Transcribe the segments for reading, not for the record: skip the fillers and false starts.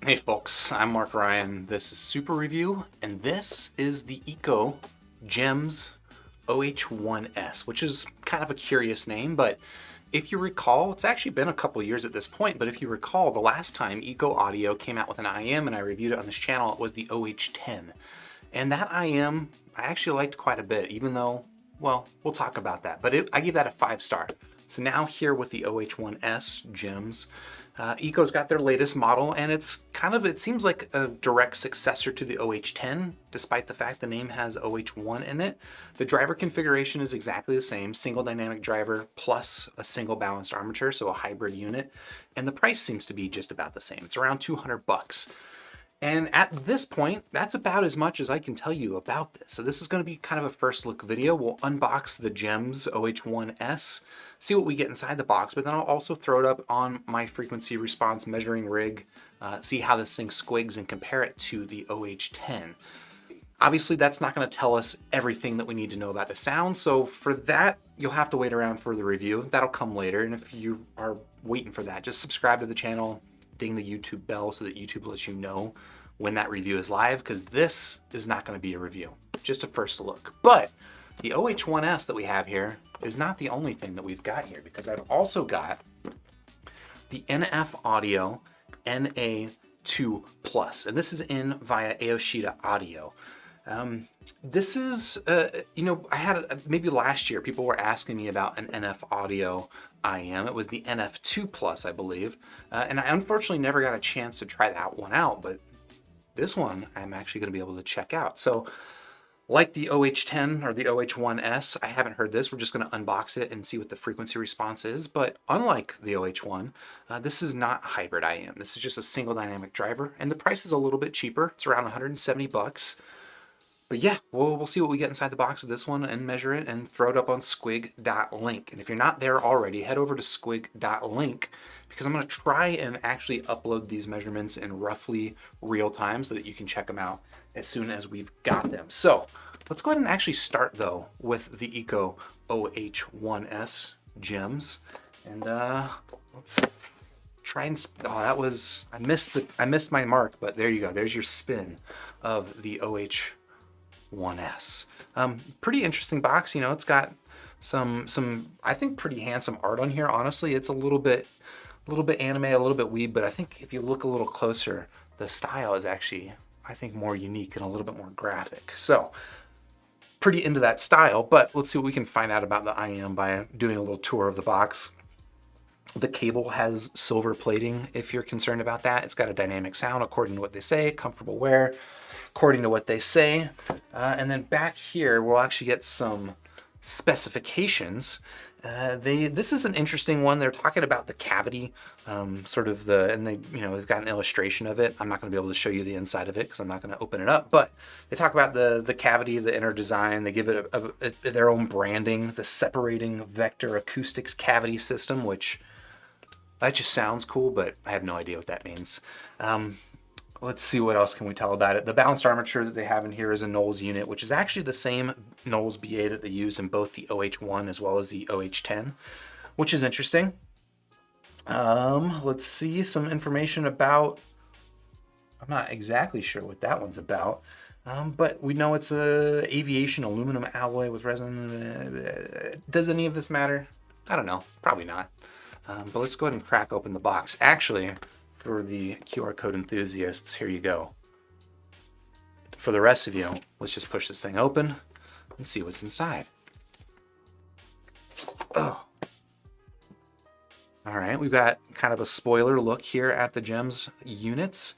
Hey folks, I'm Mark Ryan. This is Super Review, and this is the Ikko Gems OH1s, which is kind of a curious name, but if you recall, it's actually been a couple years at this point, but if you recall, the last time Ikko Audio came out with an IM and I reviewed it on this channel, it was the OH10. And that IM, I actually liked quite a bit, even though, well, we'll talk about that, but I give that a 5-star. So now here with the OH1s Gems, Ikko's got their latest model, and it's kind of, it seems like a direct successor to the OH10, despite the fact the name has OH1 in it. The driver configuration is exactly the same, single dynamic driver plus a single balanced armature, so a hybrid unit, and the price seems to be just about the same. It's around 200 bucks. And at this point, that's about as much as I can tell you about this. So this is going to be kind of a first look video. We'll unbox the Gems OH1s, see what we get inside the box, but then I'll also throw it up on my frequency response measuring rig, see how this thing squigs and compare it to the OH10. Obviously, that's not going to tell us everything that we need to know about the sound, so for that, you'll have to wait around for the review. That'll come later, and if you are waiting for that, just subscribe to the channel, ding the YouTube bell so that YouTube lets you know when that review is live, because this is not going to be a review, just a first look. But the OH1s that we have here is not the only thing that we've got here, because I've also got the NF Audio NA2 Plus, and this is in via Aoshida Audio. This is, you know, I had maybe last year people were asking me about an NF Audio IM. It was the NF2 Plus, I believe, and I unfortunately never got a chance to try that one out, but this one I'm actually going to be able to check out. So like the OH10 or the OH1s, I haven't heard this. We're just going to unbox it and see what the frequency response is. But unlike the OH1, this is not hybrid IM. This is just a single dynamic driver, and the price is a little bit cheaper. It's around 170 bucks. But yeah, we'll see what we get inside the box of this one and measure it and throw it up on squig.link. And if you're not there already, head over to squig.link, because I'm going to try and actually upload these measurements in roughly real time so that you can check them out as soon as we've got them. So let's go ahead and actually start though with the Ikko OH1s Gems. And let's try and, oh, that was, I missed my mark, but there you go. There's your spin of the OH1s. Pretty interesting box. You know, it's got some I think pretty handsome art on here. Honestly, it's a little bit anime, a little bit weeb, but I think if you look a little closer, the style is actually, I think, more unique and a little bit more graphic. So pretty into that style, but let's see what we can find out about the IM by doing a little tour of the box. The cable has silver plating if you're concerned about that. It's got a dynamic sound according to what they say, comfortable wear according to what they say. And then back here, we'll actually get some specifications. This is an interesting one. They're talking about the cavity, sort of and they, you know, they've got an illustration of it. I'm not going to be able to show you the inside of it because I'm not going to open it up, but they talk about the cavity, the inner design. They give it their own branding, the separating vector acoustics cavity system, which that just sounds cool, but I have no idea what that means. Let's see what else can we tell about it. The balanced armature that they have in here is a Knowles unit, which is actually the same Knowles BA that they used in both the OH1 as well as the OH10, which is interesting. Let's see some information about, I'm not exactly sure what that one's about, but we know it's a aviation aluminum alloy with resin. Does any of this matter? I don't know, probably not. But let's go ahead and crack open the box. Actually, for the QR code enthusiasts, here you go. For the rest of you, let's just push this thing open and see what's inside. Oh. All right, we've got kind of a spoiler look here at the Gems units.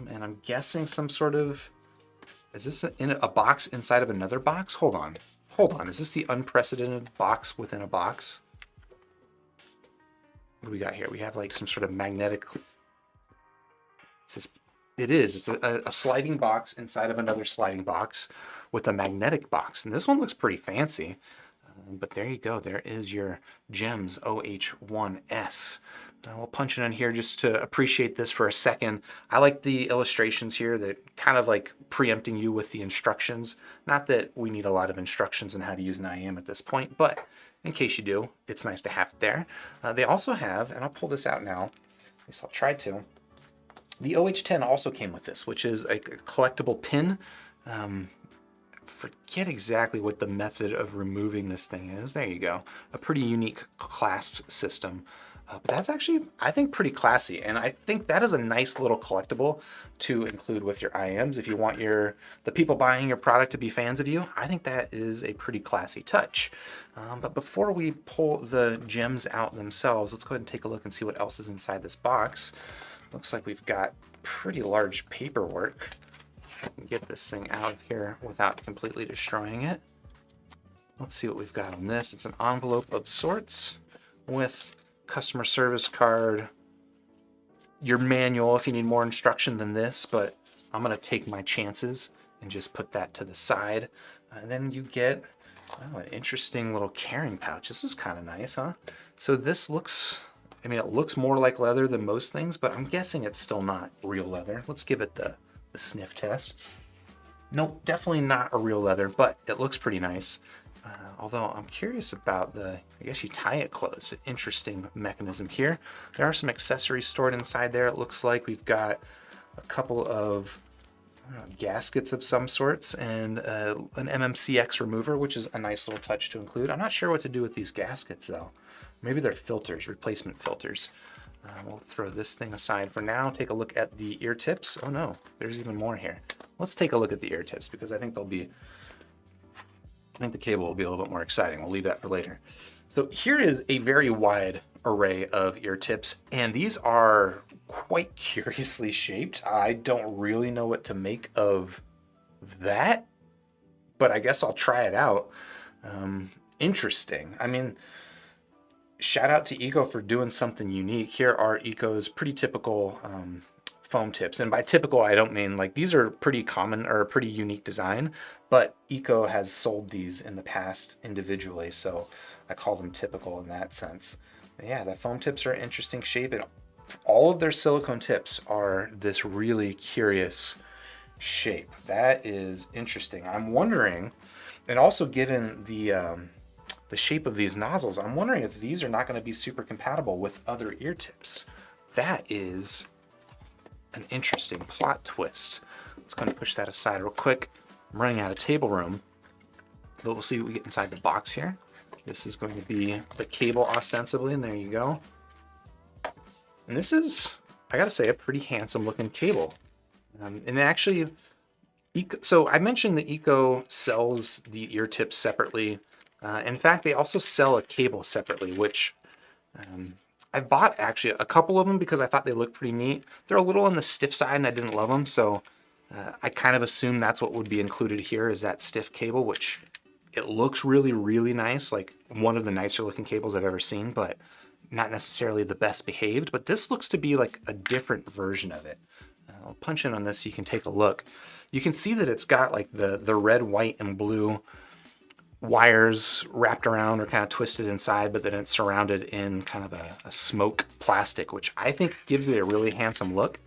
And I'm guessing some sort of, is this in a box inside of another box? Hold on, is this the unprecedented box within a box? What do we got here? We have like some sort of magnetic, it's a sliding box inside of another sliding box with a magnetic box. And this one looks pretty fancy, but there you go. There is your Gems OH1s. We'll punch it in here just to appreciate this for a second. I like the illustrations here that kind of like preempting you with the instructions. Not that we need a lot of instructions on how to use an IM at this point, but in case you do, it's nice to have it there. They also have, and I'll pull this out now, at least I'll try to, The OH10 also came with this, which is a collectible pin. Forget exactly what the method of removing this thing is. There you go. A pretty unique clasp system. But that's actually, I think, pretty classy. And I think that is a nice little collectible to include with your IMs. If you want the people buying your product to be fans of you, I think that is a pretty classy touch. But before we pull the gems out themselves, let's go ahead and take a look and see what else is inside this box. Looks like we've got pretty large paperwork. I can get this thing out of here without completely destroying it. Let's see what we've got on this. It's an envelope of sorts with customer service card, your manual if you need more instruction than this, but I'm gonna take my chances and just put that to the side. And then you get an interesting little carrying pouch. This is kind of nice, huh? So this looks, I mean, it looks more like leather than most things, but I'm guessing it's still not real leather. Let's give it the sniff test. Nope, definitely not a real leather, but it looks pretty nice. Although I'm curious about I guess you tie it closed. An interesting mechanism here. There are some accessories stored inside there. It looks like we've got a couple of gaskets of some sorts and an MMCX remover, which is a nice little touch to include. I'm not sure what to do with these gaskets though. Maybe they're filters, replacement filters. We'll throw this thing aside for now. Take a look at the ear tips. Oh no, there's even more here. Let's take a look at the ear tips because I think the cable will be a little bit more exciting. We'll leave that for later. So here is a very wide array of ear tips, and these are quite curiously shaped. I don't really know what to make of that, but I guess I'll try it out. Interesting. I mean, shout out to Ikko for doing something unique. Here are Ikko's pretty typical foam tips. And by typical, I don't mean like these are pretty common or a pretty unique design, but Ikko has sold these in the past individually. So I call them typical in that sense. But yeah, the foam tips are an interesting shape, and all of their silicone tips are this really curious shape. That is interesting. I'm wondering, and also given the shape of these nozzles, I'm wondering if these are not going to be super compatible with other ear tips. That is an interesting plot twist. Let's go and push that aside real quick. I'm running out of table room, but we'll see what we get inside the box here. This is going to be the cable ostensibly, and there you go. And this is, I gotta say, a pretty handsome looking cable. And actually, so I mentioned that Ikko sells the ear tips separately. In fact, they also sell a cable separately, which I've bought actually a couple of them because I thought they looked pretty neat. They're a little on the stiff side and I didn't love them, so I kind of assumed that's what would be included here is that stiff cable, which it looks really, really nice, like one of the nicer looking cables I've ever seen, but not necessarily the best behaved. But this looks to be like a different version of it. I'll punch in on this so you can take a look. You can see that it's got like the red, white, and blue wires wrapped around or kind of twisted inside, but then it's surrounded in kind of a smoke plastic, which I think gives it a really handsome look.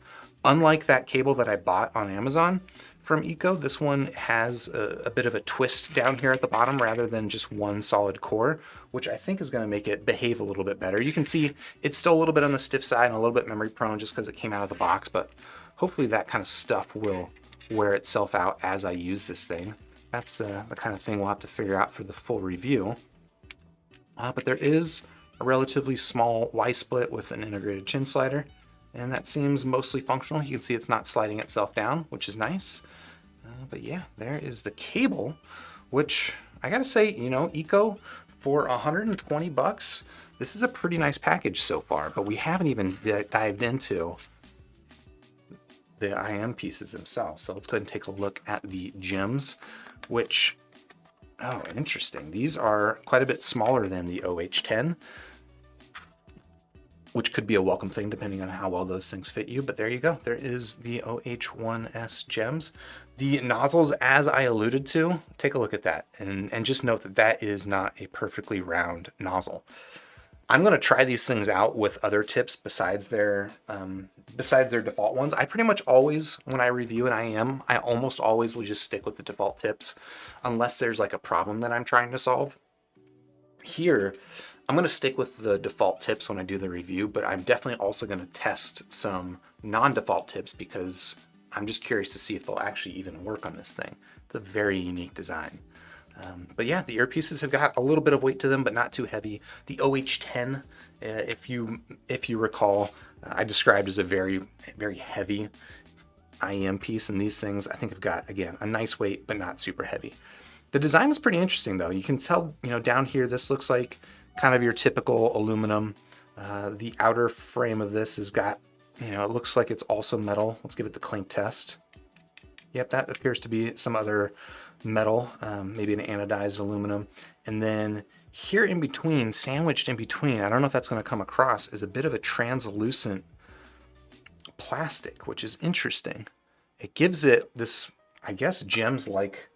Unlike that cable that I bought on Amazon from Ikko, this one has a bit of a twist down here at the bottom rather than just one solid core, which I think is going to make it behave a little bit better. You can see it's still a little bit on the stiff side and a little bit memory prone just because it came out of the box, but hopefully that kind of stuff will wear itself out as I use this thing. That's the kind of thing we'll have to figure out for the full review. But there is a relatively small Y-split with an integrated chin slider, and that seems mostly functional. You can see it's not sliding itself down, which is nice. But yeah, there is the cable, which I gotta say, you know, Ikko, for 120 bucks, this is a pretty nice package so far, but we haven't even dived into the IM pieces themselves. So let's go ahead and take a look at the gems, which, oh, interesting. These are quite a bit smaller than the OH10, which could be a welcome thing depending on how well those things fit you. But there you go. There is the OH1s gems. The nozzles, as I alluded to, take a look at that and just note that that is not a perfectly round nozzle. I'm going to try these things out with other tips besides their default ones. I pretty much always, when I review an IM, I almost always will just stick with the default tips unless there's like a problem that I'm trying to solve. Here, I'm going to stick with the default tips when I do the review, but I'm definitely also going to test some non-default tips because I'm just curious to see if they'll actually even work on this thing. It's a very unique design. But yeah, the earpieces have got a little bit of weight to them, but not too heavy. The OH10, if you recall, I described as a very, very heavy IEM piece, and these things I think have got, again, a nice weight, but not super heavy. The design is pretty interesting though. You can tell, down here, this looks like kind of your typical aluminum. The outer frame of this has got, it looks like it's also metal. Let's give it the clink test. Yep, that appears to be some other metal, maybe an anodized aluminum. And then here in between, sandwiched in between, I don't know if that's going to come across, is a bit of a translucent plastic, which is interesting. It gives it this, I guess, gems-like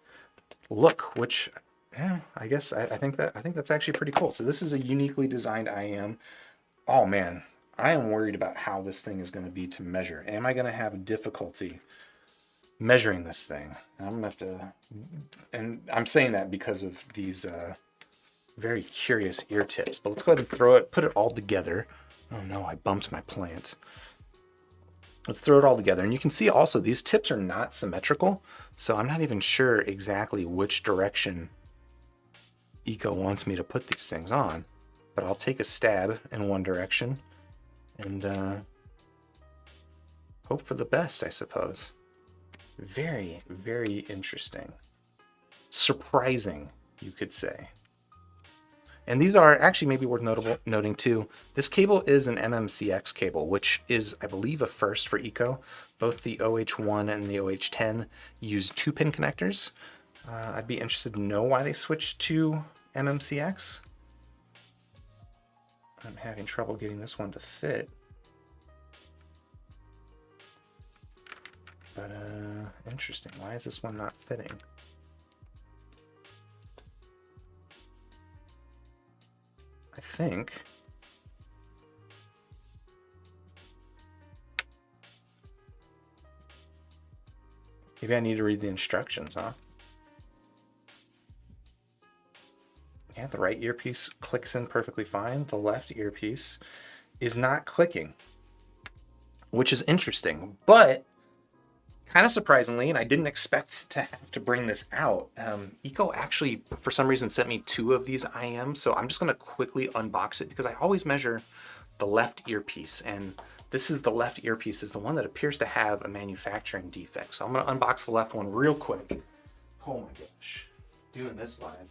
look, which, yeah, I guess I think that's actually pretty cool. So this is a uniquely designed IEM. Oh man, I am worried about how this thing is going to be to measure. Am I going to have difficulty measuring this thing? I'm gonna have to, and I'm saying that because of these very curious ear tips. But let's go ahead and put it all together. Oh no, I bumped my plant. Let's throw it all together. And you can see also these tips are not symmetrical, so I'm not even sure exactly which direction Ikko wants me to put these things on. But I'll take a stab in one direction and hope for the best, I suppose. Very, very interesting. Surprising, you could say. And these are actually maybe worth noting too. This cable is an MMCX cable, which is, I believe, a first for Ikko. Both the OH1 and the OH10 use 2-pin connectors. I'd be interested to know why they switched to MMCX. I'm having trouble getting this one to fit. But interesting. Why is this one not fitting? I think maybe I need to read the instructions, huh? Yeah, the right earpiece clicks in perfectly fine. The left earpiece is not clicking, which is interesting, but kind of surprisingly, and I didn't expect to have to bring this out, Ikko actually, for some reason, sent me 2 of these IEMs, so I'm just going to quickly unbox it because I always measure the left earpiece, and this is the left earpiece, is the one that appears to have a manufacturing defect. So I'm going to unbox the left one real quick. Oh my gosh, doing this live.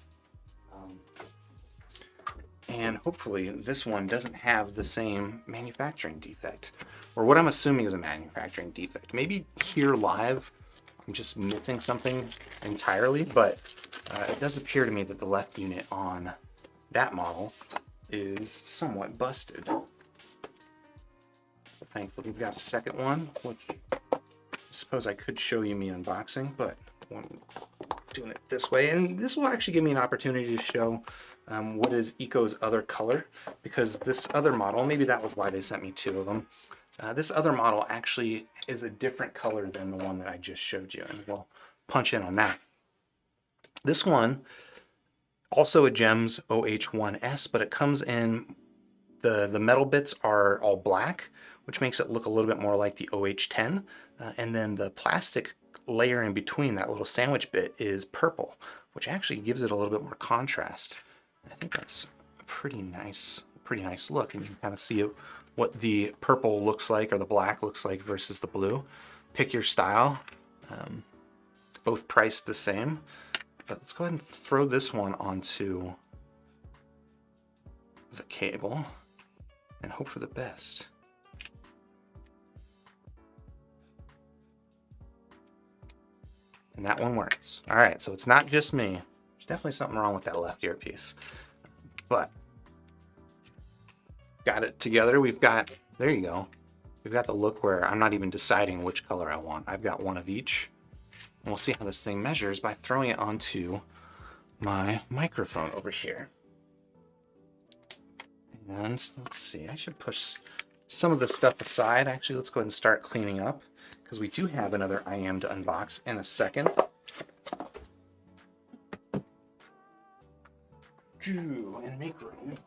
And hopefully this one doesn't have the same manufacturing defect, or what I'm assuming is a manufacturing defect. Maybe here live I'm just missing something entirely, but it does appear to me that the left unit on that model is somewhat busted. But thankfully we've got a second one, which I suppose I could show you me unboxing, but I'm doing it this way. And this will actually give me an opportunity to show what is Ikko's other color, because this other model, maybe that was why they sent me 2 of them. This other model actually is a different color than the one that I just showed you, and we'll punch in on that. This one, also a Gems OH1s, but it comes in, the metal bits are all black, which makes it look a little bit more like the OH10, and then the plastic layer in between, that little sandwich bit, is purple, which actually gives it a little bit more contrast. I think that's a pretty nice look, and you can kind of see what the purple looks like, or the black looks like, versus the blue. Pick your style. Both priced the same, but let's go ahead and throw this one onto the cable and hope for the best. And that one works. All right, so it's not just me. There's definitely something wrong with that left earpiece, but got it together. We've got, there you go. We've got the look where I'm not even deciding which color I want. I've got one of each. And we'll see how this thing measures by throwing it onto my microphone over here. And let's see, I should push some of this stuff aside. Actually, let's go ahead and start cleaning up, because we do have another IEM to unbox in a second. And make room.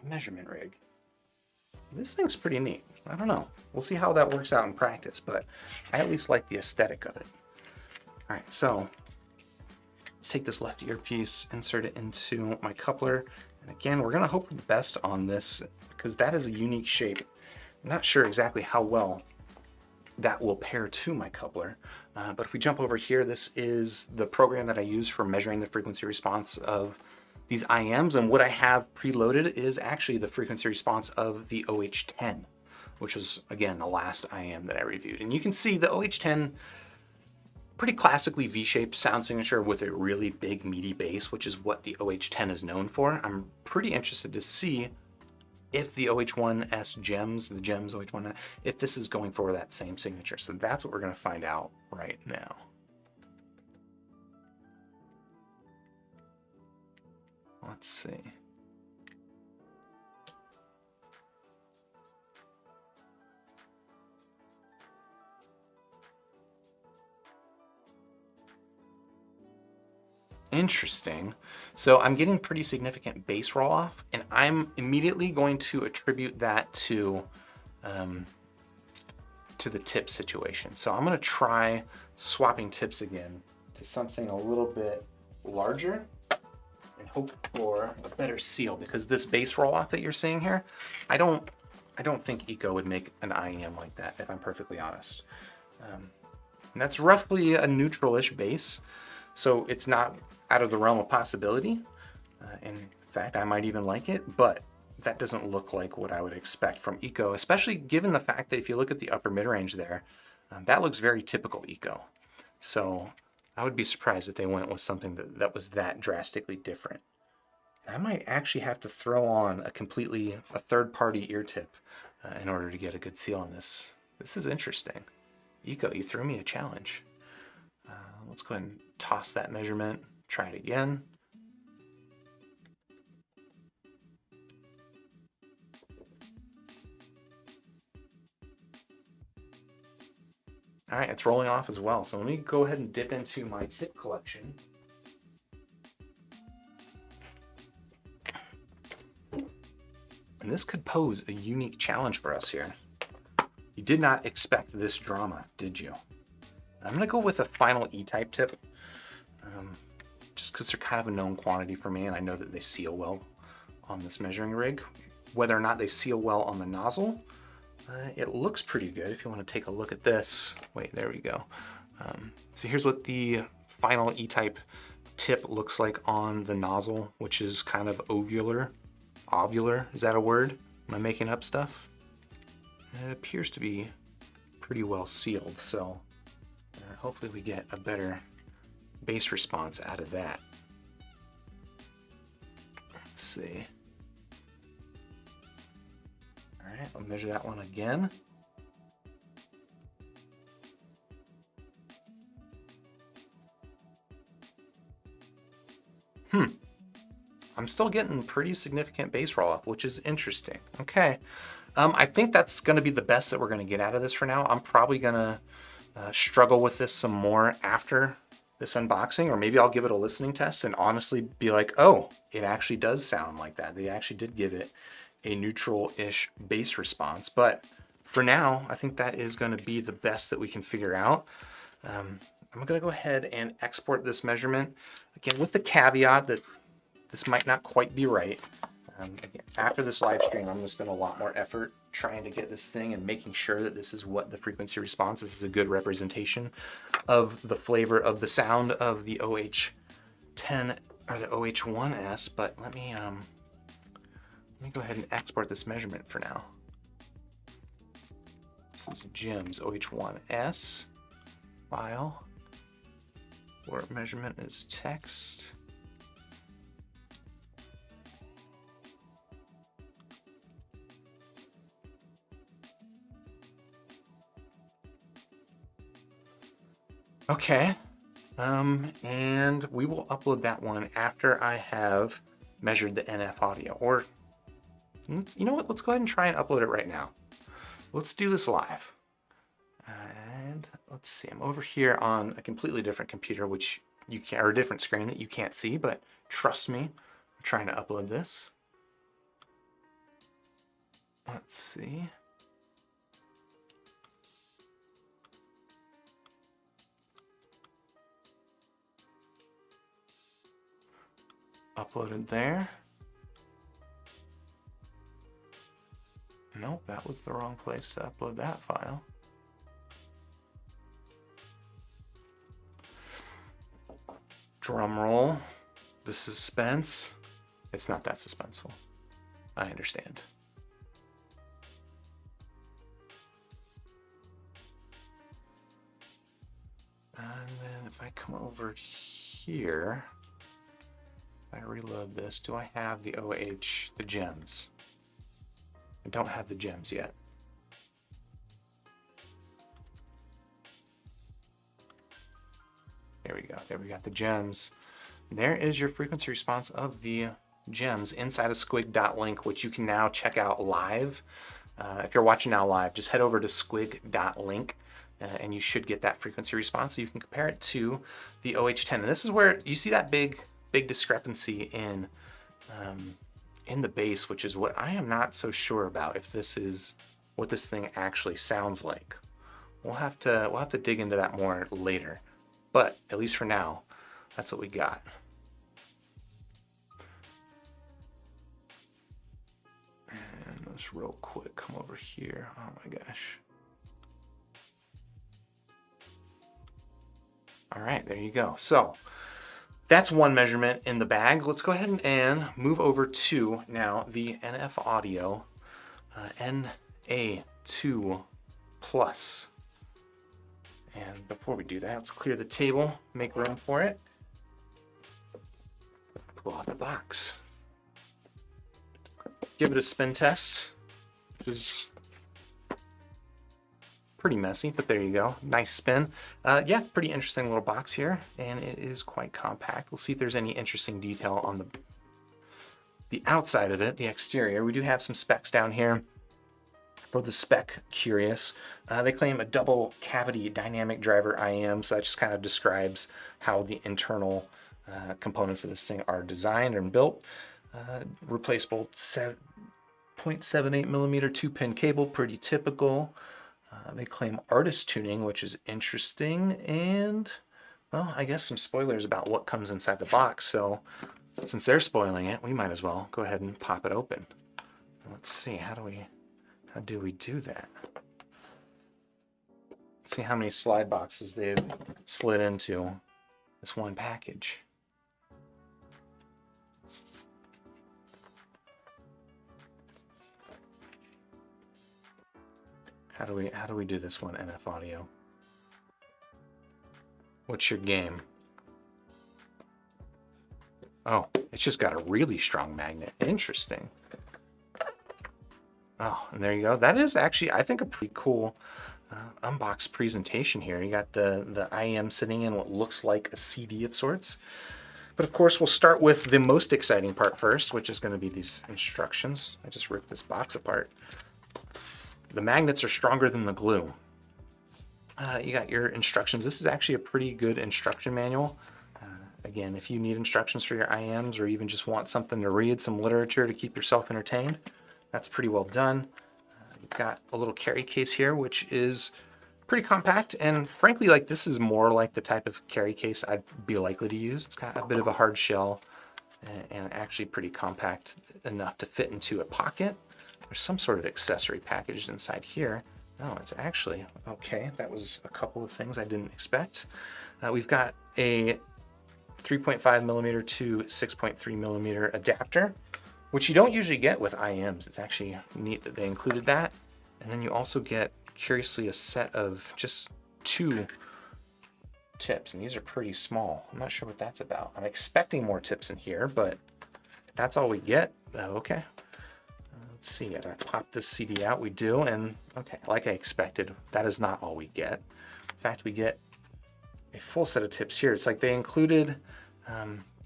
measurement rig. This thing's pretty neat. I don't know. We'll see how that works out in practice, but I at least like the aesthetic of it. All right, so let's take this left earpiece, insert it into my coupler. And again, we're gonna hope for the best on this because that is a unique shape. I'm not sure exactly how well that will pair to my coupler. But if we jump over here, this is the program that I use for measuring the frequency response of these IMs, and what I have preloaded is actually the frequency response of the OH10, which was, again, the last IM that I reviewed. And you can see the OH10, pretty classically V-shaped sound signature with a really big meaty bass, which is what the OH10 is known for. I'm pretty interested to see if the OH1s Gems, the Gems OH1, if this is going for that same signature. So that's what we're gonna find out right now. Let's see. Interesting. So I'm getting pretty significant bass roll off, and I'm immediately going to attribute that to the tip situation. So I'm going to try swapping tips again to something a little bit larger and hope for a better seal, because this bass roll off that you're seeing here, I don't think Ikko would make an IEM like that, if I'm perfectly honest. And that's roughly a neutral-ish bass, so it's not out of the realm of possibility. In fact, I might even like it, but that doesn't look like what I would expect from Ikko, especially given the fact that if you look at the upper mid-range there, that looks very typical Ikko. So I would be surprised if they went with something that was that drastically different. And I might actually have to throw on a third-party ear tip in order to get a good seal on this. This is interesting. Ikko, you threw me a challenge. Let's go ahead and toss that measurement, try it again. All right, it's rolling off as well. So let me go ahead and dip into my tip collection. And this could pose a unique challenge for us here. You did not expect this drama, did you? I'm gonna go with a final E-type tip, just because they're kind of a known quantity for me, and I know that they seal well on this measuring rig. Whether or not they seal well on the nozzle, it looks pretty good. If you want to take a look at this, wait, there we go. So here's what the final E-type tip looks like on the nozzle, which is kind of ovular. Ovular, is that a word? Am I making up stuff? And it appears to be pretty well sealed, so hopefully we get a better bass response out of that. Let's see. All right, I'll measure that one again. I'm still getting pretty significant bass roll off, which is interesting. Okay, I think that's gonna be the best that we're gonna get out of this for now. I'm probably gonna struggle with this some more after this unboxing, or maybe I'll give it a listening test and honestly be like, oh, it actually does sound like that. They actually did give it a neutral-ish bass response. But for now, I think that is going to be the best that we can figure out. I'm going to go ahead and export this measurement, again, with the caveat that this might not quite be right. Again, after this live stream, I'm going to spend a lot more effort trying to get this thing and making sure that this is what the frequency response is, a good representation of the flavor of the sound of the OH10 or the OH1s. But let me go ahead and export this measurement for now. This is Gems OH1s file, where measurement is text. Okay, and we will upload that one after I have measured the NF audio. Or, you know what, let's go ahead and try and upload it right now. Let's do this live. And let's see, I'm over here on a completely different computer, which you can't, or a different screen that you can't see, but trust me, I'm trying to upload this. Let's see. Uploaded there. Nope, that was the wrong place to upload that file. Drum roll. The suspense. It's not that suspenseful. I understand. And then if I come over here, if I reload this, do I have the OH, the gems? I don't have the gems yet. There we go. There we got the gems. There is your frequency response of the gems inside of squig.link, which you can now check out live. If you're watching now live, just head over to squig.link and you should get that frequency response. So you can compare it to the OH10. And this is where you see that big discrepancy in the bass, which is what I am not so sure about, if this is what this thing actually sounds like. We'll have to dig into that more later. But at least for now, that's what we got. And let's real quick come over here. Oh my gosh. All right, there you go. So that's one measurement in the bag. Let's go ahead and move over to now the NF Audio NA2 Plus. And before we do that, let's clear the table, make room for it. Pull out the box. Give it a spin test, which is pretty messy, but there you go. Nice spin. Yeah, pretty interesting little box here, and it is quite compact. We'll see if there's any interesting detail on the outside of it, the exterior. We do have some specs down here. For the spec curious, they claim a double cavity dynamic driver IM, so that just kind of describes how the internal components of this thing are designed and built. Replaceable 0.78 millimeter 2-pin cable, pretty typical. They claim artist tuning, which is interesting, and well, I guess some spoilers about what comes inside the box. So since they're spoiling it, we might as well go ahead and pop it open. Let's see, how do we do that? Let's see how many slide boxes they've slid into this one package. How do we do this one, NF Audio? What's your game? Oh, it's just got a really strong magnet. Interesting. Oh, and there you go. That is actually, I think, a pretty cool unbox presentation here. You got the IM sitting in what looks like a CD of sorts. But of course, we'll start with the most exciting part first, which is going to be these instructions. I just ripped this box apart. The magnets are stronger than the glue. You got your instructions. This is actually a pretty good instruction manual. Again, if you need instructions for your IMs or even just want something to read, some literature to keep yourself entertained, that's pretty well done. You've got a little carry case here, which is pretty compact, and frankly, like, this is more like the type of carry case I'd be likely to use. It's got a bit of a hard shell and actually pretty compact enough to fit into a pocket. There's some sort of accessory packaged inside here. No, it's actually okay. That was a couple of things I didn't expect. We've got a 3.5 millimeter to 6.3 millimeter adapter, which you don't usually get with IMs. It's actually neat that they included that. And then you also get, curiously, a set of just 2 tips, and these are pretty small. I'm not sure what that's about. I'm expecting more tips in here, but if that's all we get, okay. Let's see, I pop this CD out, we do, and okay, like I expected, that is not all we get. In fact, we get a full set of tips here. It's like they included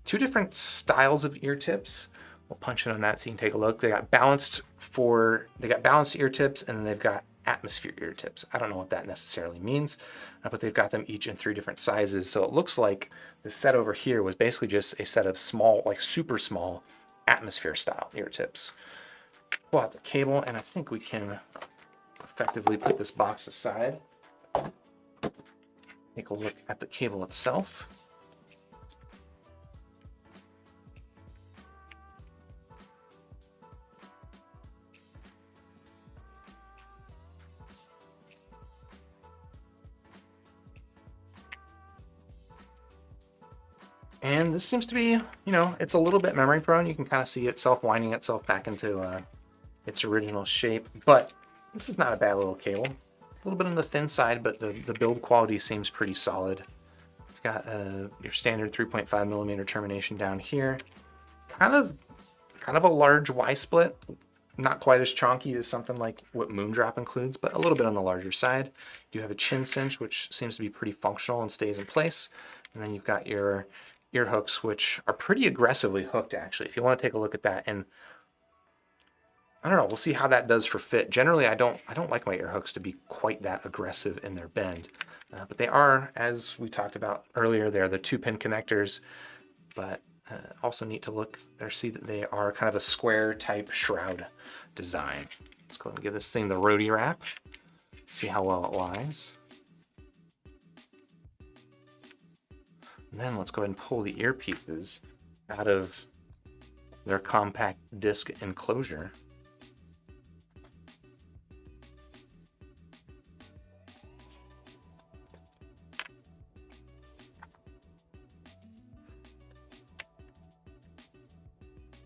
2 different styles of ear tips. We'll punch it on that so you can take a look. They got balanced ear tips, and then they've got atmosphere ear tips. I don't know what that necessarily means, but they've got them each in 3 different sizes. So it looks like the set over here was basically just a set of small, like super small atmosphere style ear tips. pull out the cable, and I think we can effectively put this box aside. Take a look at the cable itself. And this seems to be, it's a little bit memory prone. You can kind of see itself winding itself back into its original shape, but this is not a bad little cable. It's a little bit on the thin side, but the build quality seems pretty solid. You've got your standard 3.5 millimeter termination down here. Kind of a large Y split. Not quite as chonky as something like what Moondrop includes, but a little bit on the larger side. You have a chin cinch, which seems to be pretty functional and stays in place. And then you've got your ear hooks, which are pretty aggressively hooked, actually, if you want to take a look at that. And I don't know, we'll see how that does for fit. Generally, I don't like my ear hooks to be quite that aggressive in their bend, but they are, as we talked about earlier, they're the 2-pin connectors, but also neat to look or see that they are kind of a square type shroud design. Let's go ahead and give this thing the roadie wrap, see how well it lies. And then let's go ahead and pull the earpieces out of their compact disc enclosure.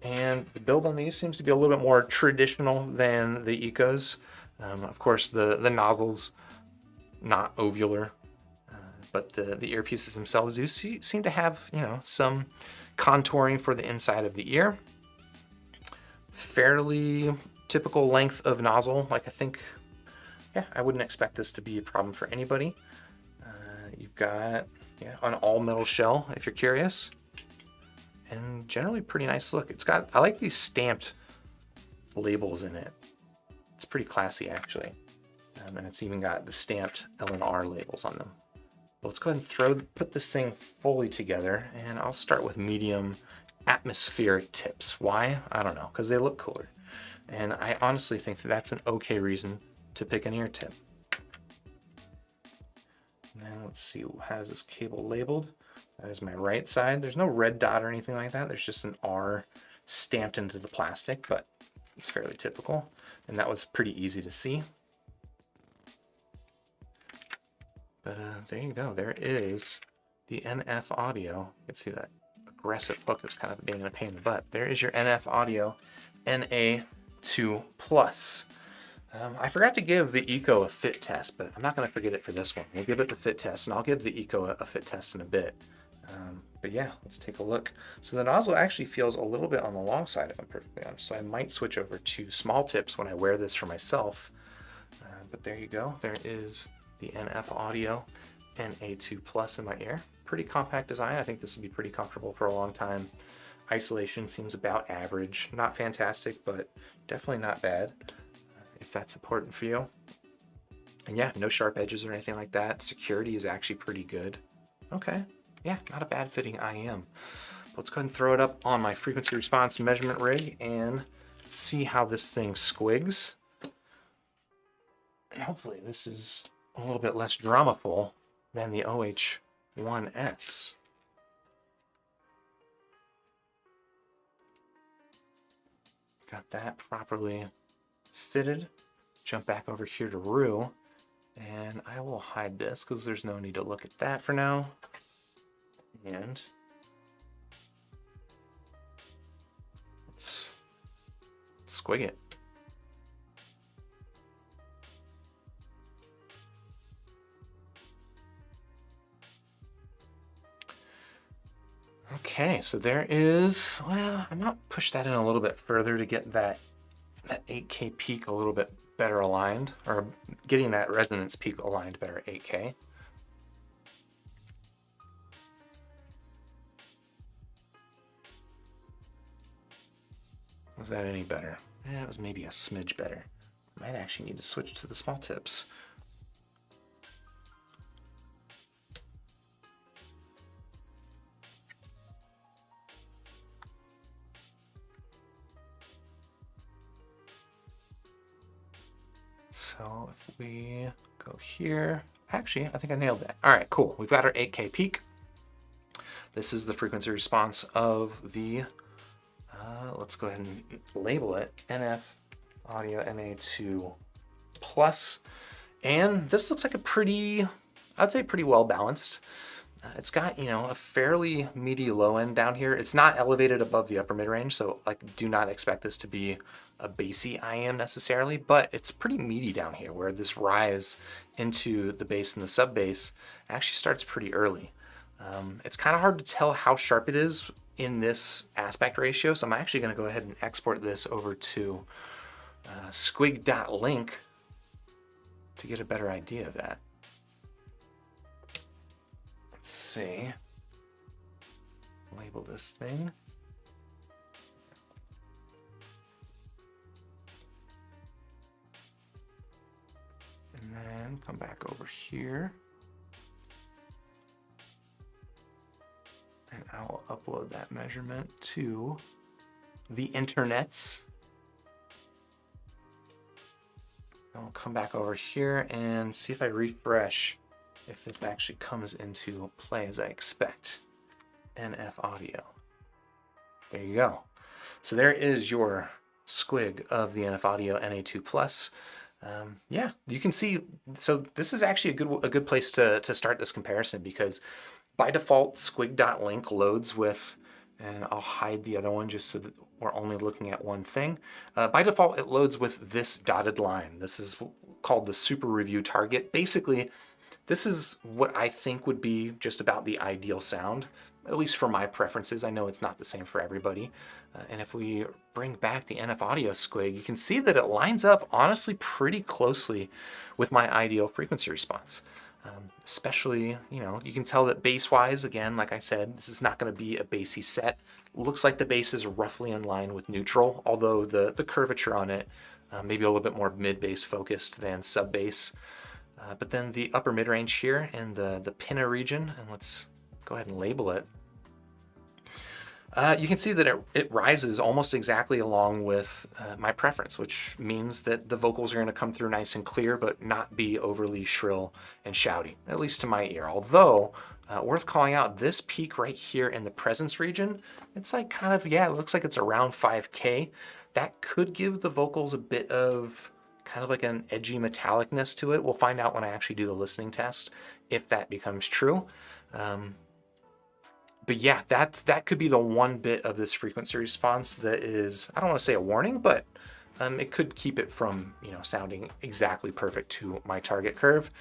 And the build on these seems to be a little bit more traditional than the Ikkos. Of course, the nozzle's not ovular, but the earpieces themselves do seem to have, some contouring for the inside of the ear. Fairly typical length of nozzle. Like, I think, I wouldn't expect this to be a problem for anybody. You've got an all metal shell, if you're curious. And generally pretty nice look. I like these stamped labels in it. It's pretty classy, actually. And it's even got the stamped L&R labels on them. But let's go ahead and put this thing fully together, and I'll start with medium atmospheric tips. Why? I don't know, because they look cooler. And I honestly think that's an okay reason to pick an ear tip. Now let's see, how is this cable labeled? That is my right side. There's no red dot or anything like that. There's just an R stamped into the plastic, but it's fairly typical. And that was pretty easy to see. But there you go. There is the NF Audio. You can see that aggressive hook is kind of being a pain in the butt. There is your NF Audio NA2 Plus. I forgot to give the Ikko a fit test, but I'm not going to forget it for this one. We'll give it the fit test, and I'll give the Ikko a fit test in a bit. But yeah, let's take a look. So the nozzle actually feels a little bit on the long side, if I'm perfectly honest. So I might switch over to small tips when I wear this for myself. But there you go. There is the NF Audio NA2 Plus in my ear. Pretty compact design. I think this would be pretty comfortable for a long time. Isolation seems about average. Not fantastic, but definitely not bad, if that's important for you. And yeah, no sharp edges or anything like that. Security is actually pretty good. Okay. Yeah, not a bad fitting IM. Let's go ahead and throw it up on my frequency response measurement rig and see how this thing squigs. And hopefully this is a little bit less dramaful than the OH1s. Got that properly fitted. Jump back over here to Rue, and I will hide this because there's no need to look at that for now. And let's squig it. Okay, so there is, well, I might push that in a little bit further to get that 8K peak a little bit better aligned, or getting that resonance peak aligned better at 8K. Was that any better? Yeah, it was maybe a smidge better. Might actually need to switch to the small tips. So if we go here, actually, I think I nailed that. All right, cool. We've got our 8K peak. This is the frequency response of the, let's go ahead and label it NF Audio NA2 Plus. And this looks like a pretty, I'd say pretty well balanced. It's got, you know, a fairly meaty low end down here. It's not elevated above the upper mid range, so like do not expect this to be a bassy IM necessarily, but it's pretty meaty down here where this rise into the bass and the sub bass actually starts pretty early. It's kind of hard to tell how sharp it is in this aspect ratio, so I'm actually going to go ahead and export this over to squig.link to get a better idea of that. Let's see. Label this thing. And then come back over here. And I'll upload that measurement to the internets. I'll come back over here and see if I refresh if this actually comes into play as I expect. NF Audio. There you go. So there is your squig of the NF Audio NA2 Plus. Yeah, you can see, so this is actually a good place to start this comparison, because by default squig.link loads with, and I'll hide the other one just so that we're only looking at one thing. By default, it loads with this dotted line. This is called the super review target. Basically, this is what I think would be just about the ideal sound, at least for my preferences. I know it's not the same for everybody. And if we bring back the NF Audio squig, you can see that it lines up honestly pretty closely with my ideal frequency response. Especially, you know, you can tell that bass-wise, again, like I said, this is not going to be a bassy set. Looks like the bass is roughly in line with neutral, although the curvature on it maybe a little bit more mid-bass focused than sub-bass. But then the upper mid-range here in the pinna region, and let's go ahead and label it. You can see that it rises almost exactly along with my preference, which means that the vocals are going to come through nice and clear, but not be overly shrill and shouty, at least to my ear. Although, worth calling out, this peak right here in the presence region, it's like kind of, yeah, it looks like it's around 5K. That could give the vocals a bit of kind of like an edgy metallicness to it. We'll find out when I actually do the listening test if that becomes true. But yeah, that could be the one bit of this frequency response that is, I don't want to say a warning, but it could keep it from, you know, sounding exactly perfect to my target curve.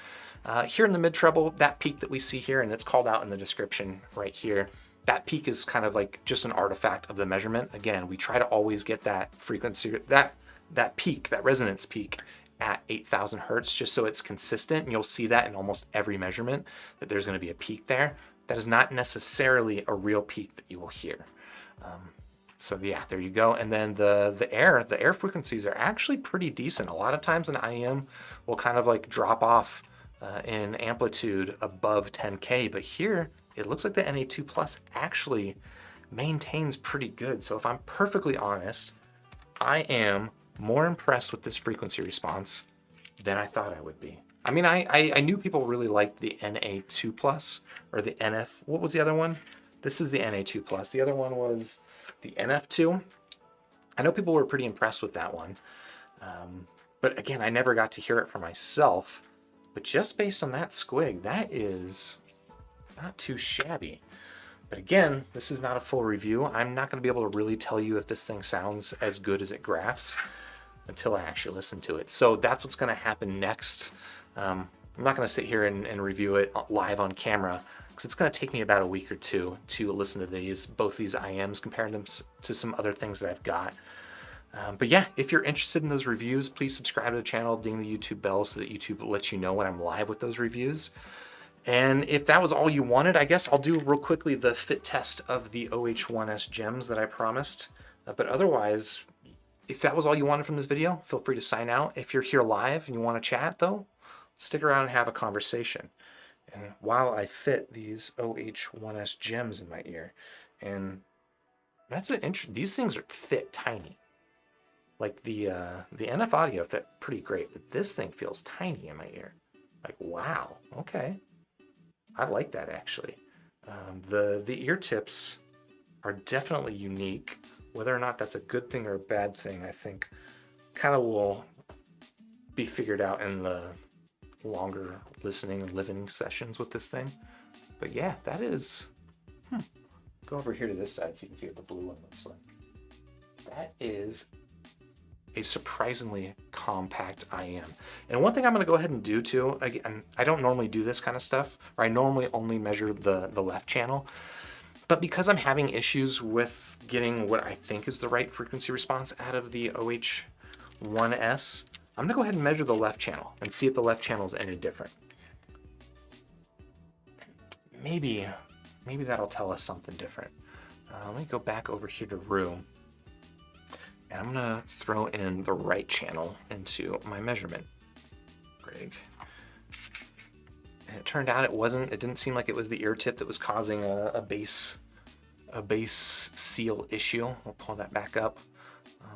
Here in the mid treble, that peak that we see here, and it's called out in the description right here, that peak is kind of like just an artifact of the measurement. Again, we try to always get that frequency, that peak, that resonance peak at 8,000 hertz, just so it's consistent. And you'll see that in almost every measurement that there's going to be a peak there. That is not necessarily a real peak that you will hear. So yeah, there you go. And then the air frequencies are actually pretty decent. A lot of times an IEM will kind of like drop off in amplitude above 10K, but here it looks like the NA2 Plus actually maintains pretty good. So if I'm perfectly honest, I am more impressed with this frequency response than I thought I would be. I mean, I knew people really liked the NA2 Plus, or the NF, what was the other one? This is the NA2 Plus. The other one was the NF2. I know people were pretty impressed with that one. But again, I never got to hear it for myself. But just based on that squig, that is not too shabby. But again, this is not a full review. I'm not going to be able to really tell you if this thing sounds as good as it graphs until I actually listen to it. So that's what's going to happen next. I'm not going to sit here and review it live on camera, because it's going to take me about a week or two to listen to both these IMs, comparing them to some other things that I've got. But yeah, if you're interested in those reviews, please subscribe to the channel, ding the YouTube bell so that YouTube lets you know when I'm live with those reviews. And if that was all you wanted, I guess I'll do real quickly the fit test of the OH1s gems that I promised. But otherwise, if that was all you wanted from this video, feel free to sign out. If you're here live and you want to chat though, stick around and have a conversation. And while I fit these OH1s gems in my ear, and that's these things are fit tiny. Like the NF Audio fit pretty great, but this thing feels tiny in my ear. Like, wow, okay. I like that actually. The ear tips are definitely unique. Whether or not that's a good thing or a bad thing, I think kind of will be figured out in the longer listening and living sessions with this thing. But yeah, that is, go over here to this side so you can see what the blue one looks like. That is a surprisingly compact IM. And one thing I'm gonna go ahead and do too, again, I don't normally do this kind of stuff, or I normally only measure the left channel, but because I'm having issues with getting what I think is the right frequency response out of the OH1s, I'm gonna go ahead and measure the left channel and see if the left channel is any different. Maybe that'll tell us something different. Let me go back over here to room. And I'm gonna throw in the right channel into my measurement rig. And it turned out it didn't seem like it was the ear tip that was causing a bass seal issue. We'll pull that back up.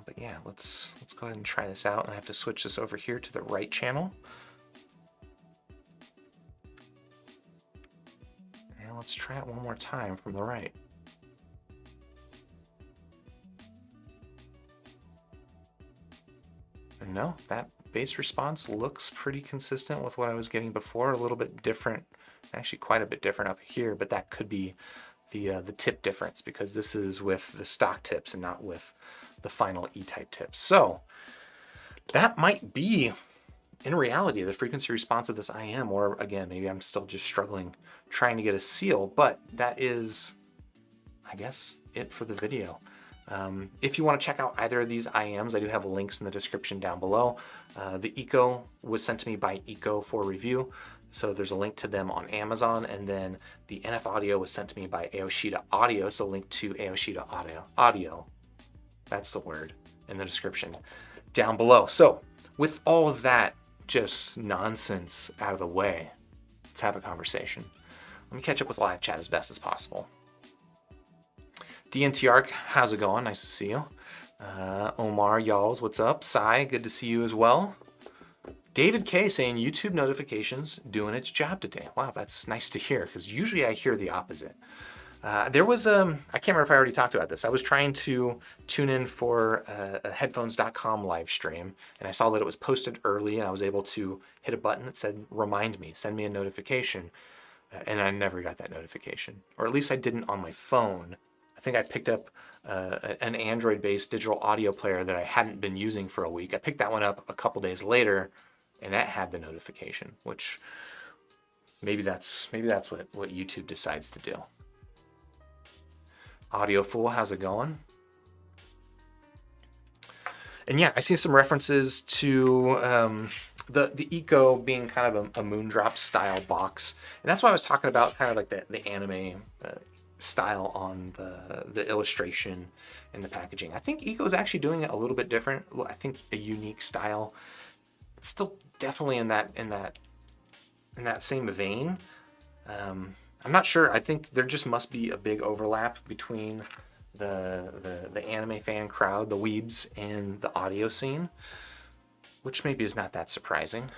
But yeah, let's go ahead and try this out. And I have to switch this over here to the right channel. And let's try it one more time from the right. And no, that bass response looks pretty consistent with what I was getting before. A little bit different, actually quite a bit different up here, but that could be the tip difference because this is with the stock tips and not with the final E-type tips. So that might be, in reality, the frequency response of this IM, or again, maybe I'm still just struggling trying to get a seal, but that is, I guess, it for the video. If you want to check out either of these IMs, I do have links in the description down below. The Ikko was sent to me by Ikko for review, so there's a link to them on Amazon, and then the NF Audio was sent to me by Aoshita Audio, so link to Aoshita Audio, that's the word, in the description down below. So with all of that just nonsense out of the way, let's have a conversation. Let me catch up with live chat as best as possible. DNT Arc, how's it going? Nice to see you. Omar Yalls, what's up? Sai, good to see you as well. David K saying YouTube notifications doing its job today. Wow, that's nice to hear because usually I hear the opposite. There was I can't remember if I already talked about this. I was trying to tune in for a headphones.com live stream, and I saw that it was posted early, and I was able to hit a button that said remind me, send me a notification, and I never got that notification, or at least I didn't on my phone. I think I picked up an Android-based digital audio player that I hadn't been using for a week. I picked that one up a couple days later, and that had the notification, which maybe that's what YouTube decides to do. Audio Fool, how's it going? And yeah, I see some references to the Ikko being kind of a Moondrop style box, and that's why I was talking about kind of like the anime style on the illustration and the packaging. I think Ikko is actually doing it a little bit different. I think a unique style. It's still definitely in that same vein. I'm not sure. I think there just must be a big overlap between the anime fan crowd, the weebs, and the audio scene, which maybe is not that surprising.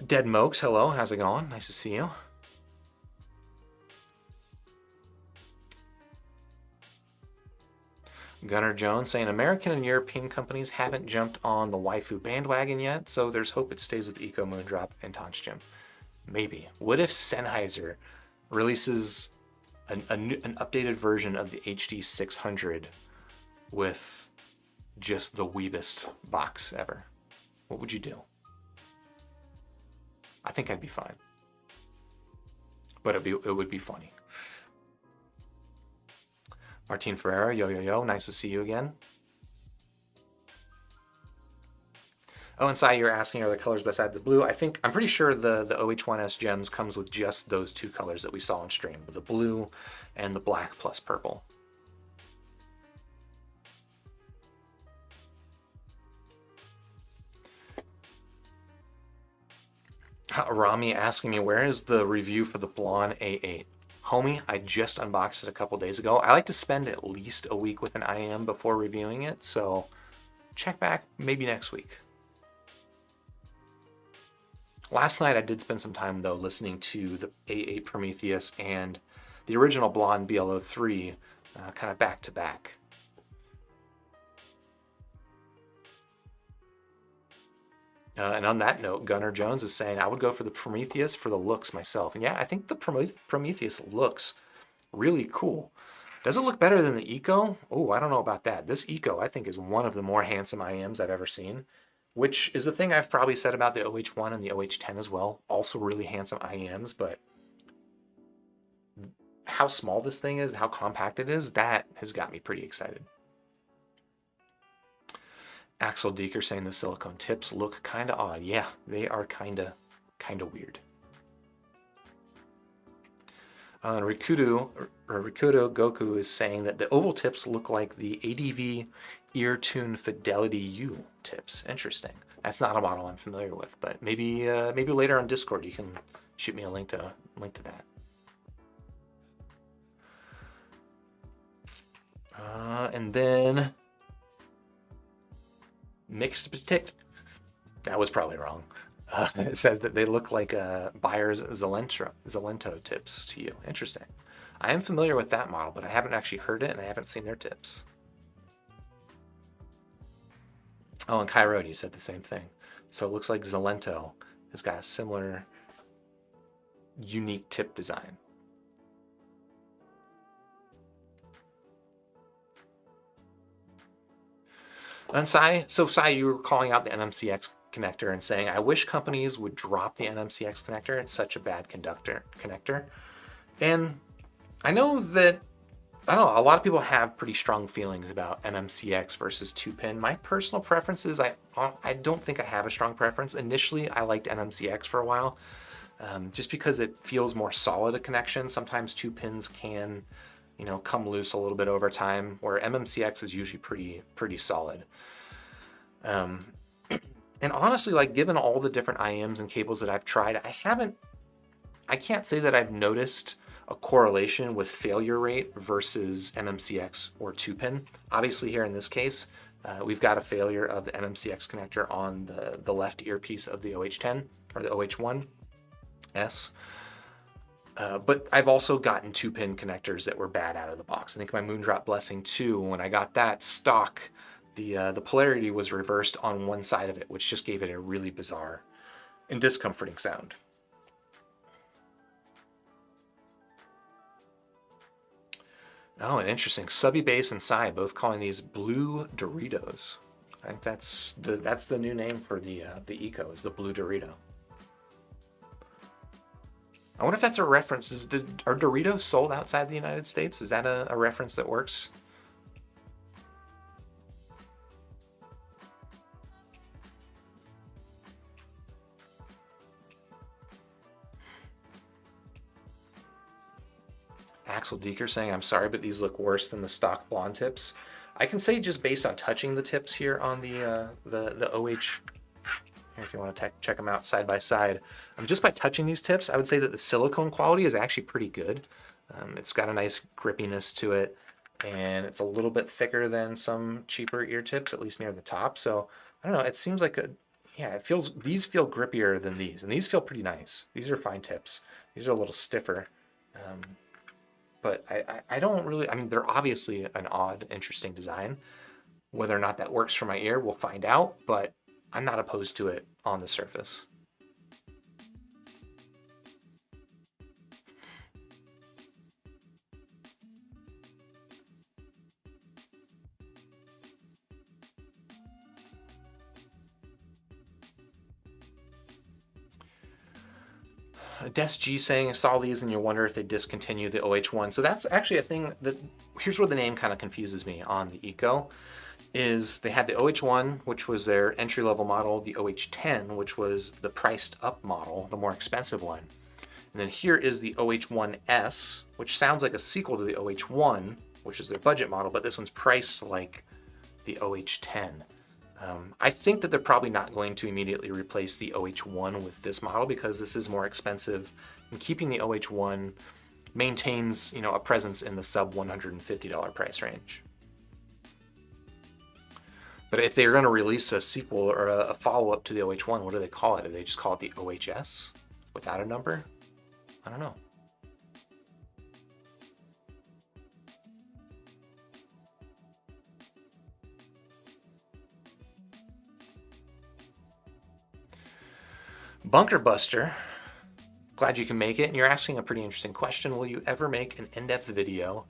Dead Mokes, hello, how's it going? Nice to see you. Gunnar Jones saying American and European companies haven't jumped on the waifu bandwagon yet, so there's hope it stays with Ikko, Moondrop, and Tonchjim. Maybe. What if Sennheiser releases an updated version of the HD 600 with just the weebest box ever? What would you do? I think I'd be fine, but it would be funny. Martin Ferreira, yo, nice to see you again. Oh, and Sai, you're asking, are the colors besides the blue? I'm pretty sure the OH1s Gems comes with just those two colors that we saw on stream, the blue and the black plus purple. Rami asking me, where is the review for the Blonde A8? Homie, I just unboxed it a couple days ago. I like to spend at least a week with an IM before reviewing it, so check back maybe next week. Last night I did spend some time though listening to the A8 Prometheus and the original Blonde BL03 kind of back to back. And on that note, Gunnar Jones is saying, I would go for the Prometheus for the looks myself. And yeah, I think the Prometheus looks really cool. Does it look better than the Ikko? Oh, I don't know about that. This Ikko, I think, is one of the more handsome IMs I've ever seen, which is the thing I've probably said about the OH1 and the OH10 as well. Also really handsome IMs, but how small this thing is, how compact it is, that has got me pretty excited. Axel Deeker saying the silicone tips look kind of odd. Yeah, they are kind of weird. Rikudo Goku is saying that the oval tips look like the ADV Ear Tune Fidelity U tips. Interesting. That's not a model I'm familiar with, but maybe later on Discord you can shoot me a link to that. And then Mixed Petict, that was probably wrong. It says that they look like Bayer's Zalento tips to you. Interesting. I am familiar with that model, but I haven't actually heard it and I haven't seen their tips. Oh, and Cairo, you said the same thing. So it looks like Zalento has got a similar unique tip design. And Sai, you were calling out the NMCX connector and saying, I wish companies would drop the NMCX connector. It's such a bad connector. And I know that, I don't know, a lot of people have pretty strong feelings about NMCX versus 2-pin. My personal preference is I don't think I have a strong preference. Initially, I liked NMCX for a while, just because it feels more solid a connection. Sometimes 2 pins can, you know, come loose a little bit over time, where MMCX is usually pretty solid. And honestly, like, given all the different IMs and cables that I've tried, I can't say that I've noticed a correlation with failure rate versus MMCX or 2-pin. Obviously here in this case, we've got a failure of the MMCX connector on the left earpiece of the OH10 or the OH1s. But I've also gotten 2-pin connectors that were bad out of the box. I think my Moondrop Blessing 2, when I got that stock, the polarity was reversed on one side of it, which just gave it a really bizarre and discomforting sound. Oh, and interesting. Subby Bass and Sai both calling these blue Doritos. I think that's the new name for the Ikko, is the blue Dorito. I wonder if that's a reference. Are Doritos sold outside the United States? Is that a reference that works? Axel Deeker saying, I'm sorry, but these look worse than the stock blonde tips. I can say just based on touching the tips here on the OH, if you want to check them out side by side, just by touching these tips, I would say that the silicone quality is actually pretty good. It's got a nice grippiness to it, and it's a little bit thicker than some cheaper ear tips, at least near the top. So I don't know, it seems like these feel grippier than these, and these feel pretty nice. These are fine tips. These are a little stiffer. But I don't really, I mean, they're obviously an odd, interesting design. Whether or not that works for my ear, we'll find out, but I'm not opposed to it on the surface. Des G saying, install these and you wonder if they discontinue the OH1. So that's actually a thing that, here's where the name kind of confuses me on the Ikko, is they had the OH1, which was their entry-level model, the OH10, which was the priced up model, the more expensive one. And then here is the OH1s, which sounds like a sequel to the OH1, which is their budget model, but this one's priced like the OH10. I think that they're probably not going to immediately replace the OH1 with this model because this is more expensive. And keeping the OH1 maintains, you know, a presence in the sub $150 price range. But if they're going to release a sequel or a follow-up to the OH1, what do they call it? Do they just call it the OHS without a number? I don't know. Bunker Buster, glad you can make it. And you're asking a pretty interesting question. Will you ever make an in-depth video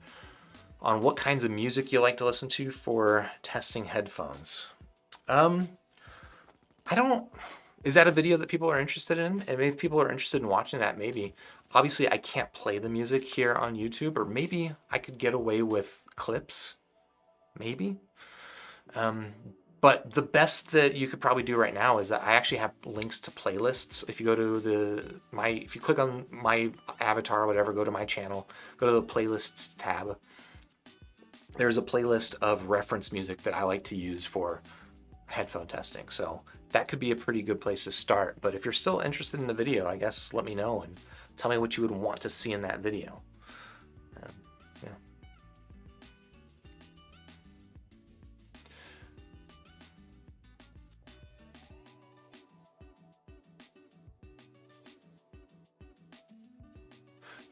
on what kinds of music you like to listen to for testing headphones? I don't, is that a video that people are interested in? And if people are interested in watching that, maybe. Obviously, I can't play the music here on YouTube, or maybe I could get away with clips, maybe. But the best that you could probably do right now is that I actually have links to playlists. If you go to if you click on my avatar or whatever, go to my channel, go to the playlists tab. There's a playlist of reference music that I like to use for headphone testing. So that could be a pretty good place to start. But if you're still interested in the video, I guess let me know and tell me what you would want to see in that video. Yeah.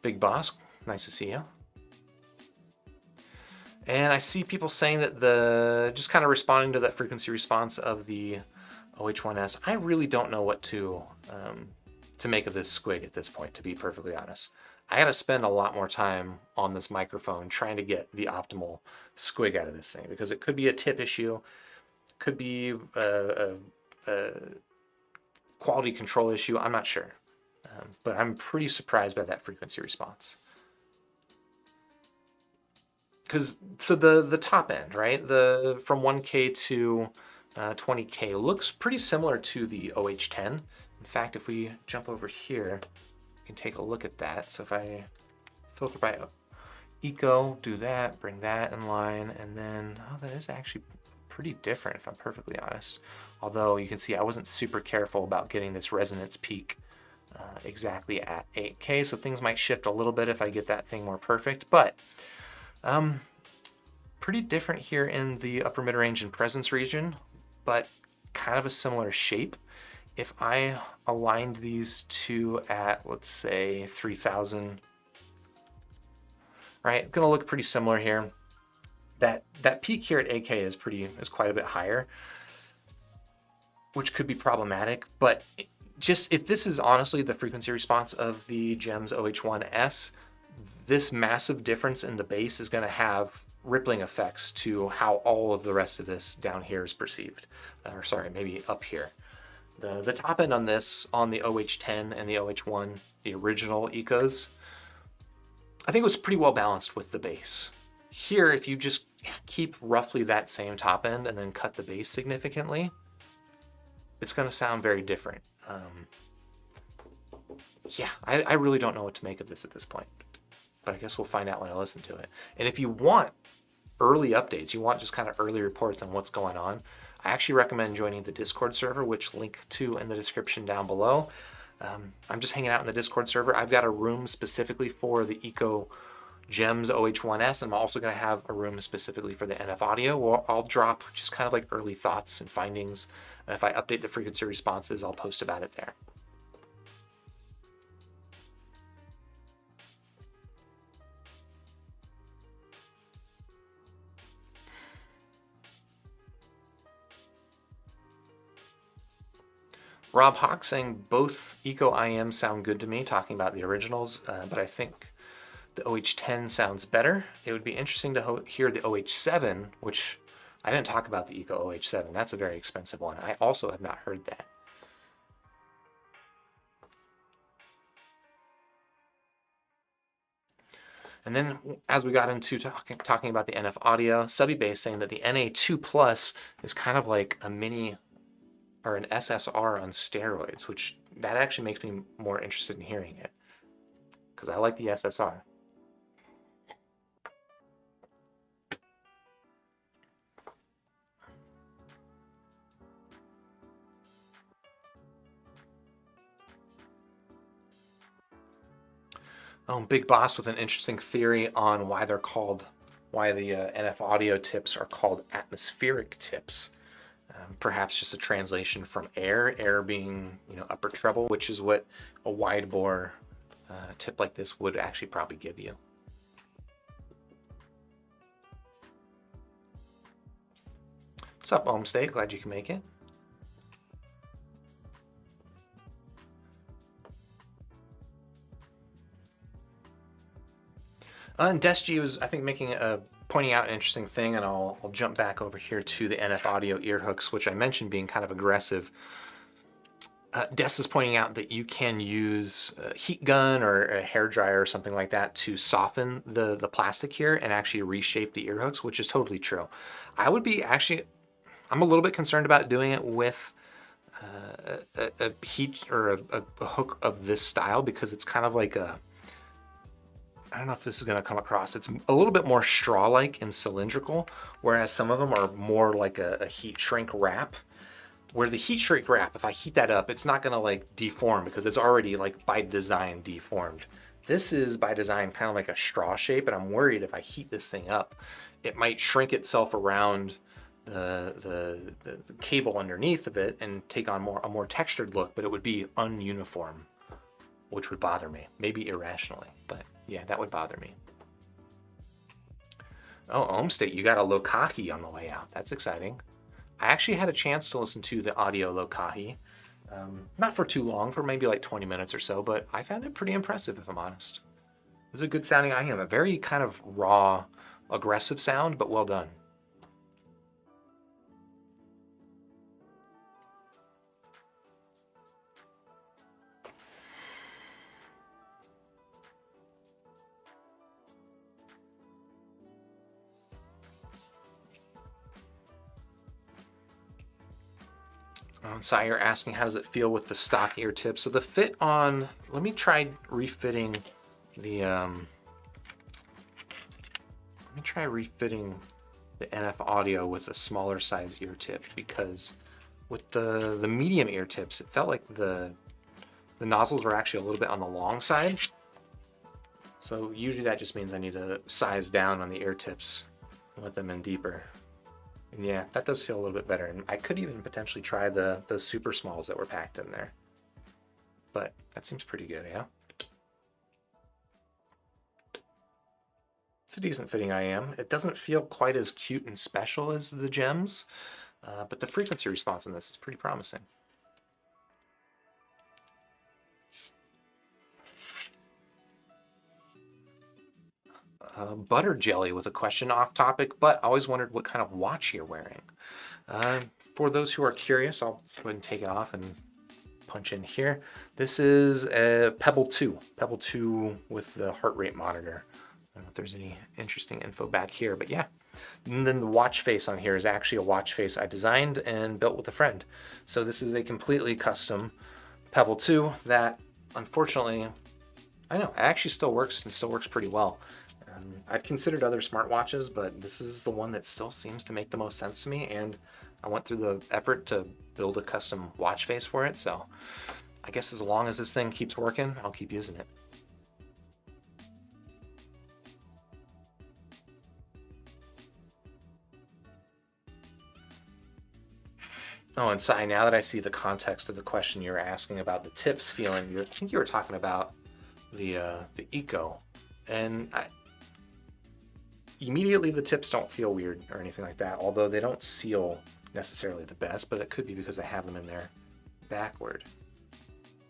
Big Boss, nice to see you. And I see people saying that just kind of responding to that frequency response of the OH1s. I really don't know what to make of this squig at this point, to be perfectly honest. I got to spend a lot more time on this microphone trying to get the optimal squig out of this thing, because it could be a tip issue, could be a quality control issue. I'm not sure, but I'm pretty surprised by that frequency response. So the top end, right? From 1K to 20K looks pretty similar to the OH10. In fact, if we jump over here, we can take a look at that. So if I filter by Ikko, do that, bring that in line, and then, oh, that is actually pretty different if I'm perfectly honest. Although you can see I wasn't super careful about getting this resonance peak exactly at 8K, so things might shift a little bit if I get that thing more perfect, but pretty different here in the upper mid-range and presence region, but kind of a similar shape. If I aligned these two at, let's say, 3000, right, gonna look pretty similar here. That peak here at 8K is quite a bit higher, which could be problematic, but just if this is honestly the frequency response of the Gems OH1s, this massive difference in the bass is going to have rippling effects to how all of the rest of this down here is perceived. Or sorry, maybe up here. The top end on this, on the OH10 and the OH1, the original Ikkos, I think it was pretty well balanced with the bass. Here, if you just keep roughly that same top end and then cut the bass significantly, it's going to sound very different. Yeah, I really don't know what to make of this at this point, but I guess we'll find out when I listen to it. And if you want early updates, you want just kind of early reports on what's going on, I actually recommend joining the Discord server, which link to in the description down below. I'm just hanging out in the Discord server. I've got a room specifically for the Ikko Gems OH1s. I'm also going to have a room specifically for the NF Audio, where I'll drop just kind of like early thoughts and findings. If I update the frequency responses, I'll post about it there. Rob Hawk saying both Ikko IMs sound good to me, talking about the originals, but I think the OH10 sounds better. It would be interesting to hear the OH7, which I didn't talk about the Ikko OH7. That's a very expensive one. I also have not heard that. And then as we got into talking about the NF Audio, Subby Bass saying that the NA2 Plus is kind of like a mini or an SSR on steroids, which that actually makes me more interested in hearing it, because I like the SSR. Big Boss with an interesting theory on why they're called, why the NF audio tips are called atmospheric tips. Perhaps just a translation from air being, upper treble, which is what a wide bore tip like this would actually probably give you. What's up, Home State? Glad you can make it. And Desji was, I think, pointing out an interesting thing, and I'll jump back over here to the NF Audio Ear Hooks, which I mentioned being kind of aggressive. Des is pointing out that you can use a heat gun or a hair dryer or something like that to soften the plastic here and actually reshape the ear hooks, which is totally true. I'm a little bit concerned about doing it with a heat or a hook of this style, because it's kind of like I don't know if this is going to come across. It's a little bit more straw-like and cylindrical, whereas some of them are more like a heat shrink wrap. Where the heat shrink wrap, if I heat that up, it's not going to like deform because it's already like by design deformed. This is by design kind of like a straw shape, and I'm worried if I heat this thing up, it might shrink itself around the cable underneath of it and take on a more textured look, but it would be ununiform, which would bother me, maybe irrationally, but yeah, that would bother me. Oh, Home State, you got a Lokahi on the way out. That's exciting. I actually had a chance to listen to the audio Lokahi, not for too long, for maybe like 20 minutes or so, but I found it pretty impressive, if I'm honest. It was a good sounding IM, a very kind of raw, aggressive sound, but well done. Sire asking, how does it feel with the stock ear tip? So the fit on, let me try refitting the NF Audio with a smaller size ear tip, because with the medium ear tips, it felt like the nozzles were actually a little bit on the long side. So usually that just means I need to size down on the ear tips and let them in deeper. And yeah, that does feel a little bit better. And I could even potentially try the super smalls that were packed in there. But that seems pretty good, yeah? It's a decent fitting IM. It doesn't feel quite as cute and special as the Gems, but the frequency response on this is pretty promising. Butter Jelly with a question off topic, but I always wondered what kind of watch you're wearing. For those who are curious, I'll go ahead and take it off and punch in here. This is a Pebble 2 with the heart rate monitor. I don't know if there's any interesting info back here, but yeah. And then the watch face on here is actually a watch face I designed and built with a friend. So this is a completely custom Pebble 2 that, unfortunately, I know, it actually still works and still works pretty well. I've considered other smartwatches, but this is the one that still seems to make the most sense to me, and I went through the effort to build a custom watch face for it, so I guess as long as this thing keeps working, I'll keep using it. Oh, and Sai, now that I see the context of the question you were asking about the tips feeling, I think you were talking about the Ikko, and immediately the tips don't feel weird or anything like that, although they don't seal necessarily the best, but it could be because I have them in there backward.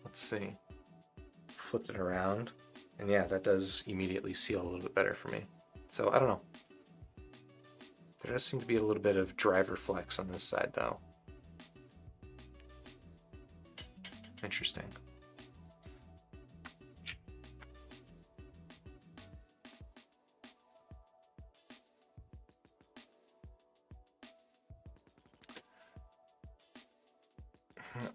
Let's see. Flip it around, and yeah, that does immediately seal a little bit better for me. So I don't know. There does seem to be a little bit of driver flex on this side though. Interesting.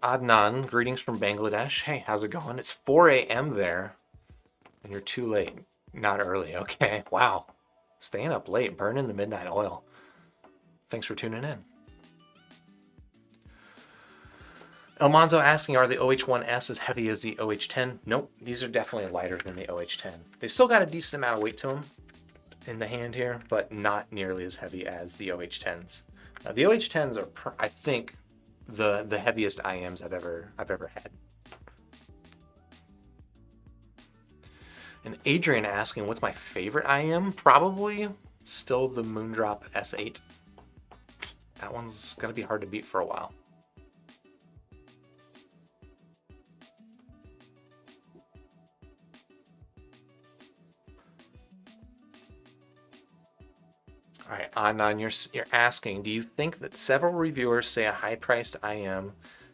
Adnan, greetings from Bangladesh. Hey, how's it going? It's 4 a.m. there, and you're too late. Not early, okay. Wow. Staying up late, burning the midnight oil. Thanks for tuning in. Almanzo asking, are the OH1s as heavy as the OH10? Nope, these are definitely lighter than the OH10. They still got a decent amount of weight to them in the hand here, but not nearly as heavy as the OH10s. The OH10s are, I think, the heaviest IMs I've ever had. And Adrian asking, what's my favorite IM? Probably still the Moondrop S8. That one's gonna be hard to beat for a while. All right, Adnan, you're asking, do you think that several reviewers say a high-priced IM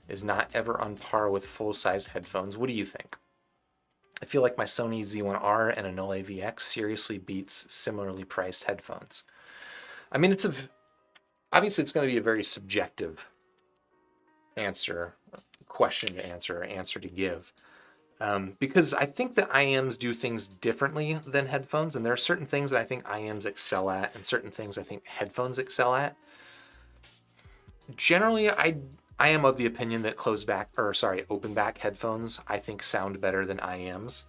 is not ever on par with full-size headphones? What do you think? I feel like my Sony Z1R and a Nole VX seriously beats similarly priced headphones. I mean, obviously it's going to be a very subjective question to answer to give. Because I think that IMs do things differently than headphones, and there are certain things that I think IMs excel at, and certain things I think headphones excel at. Generally, I am of the opinion that open back headphones I think sound better than IMs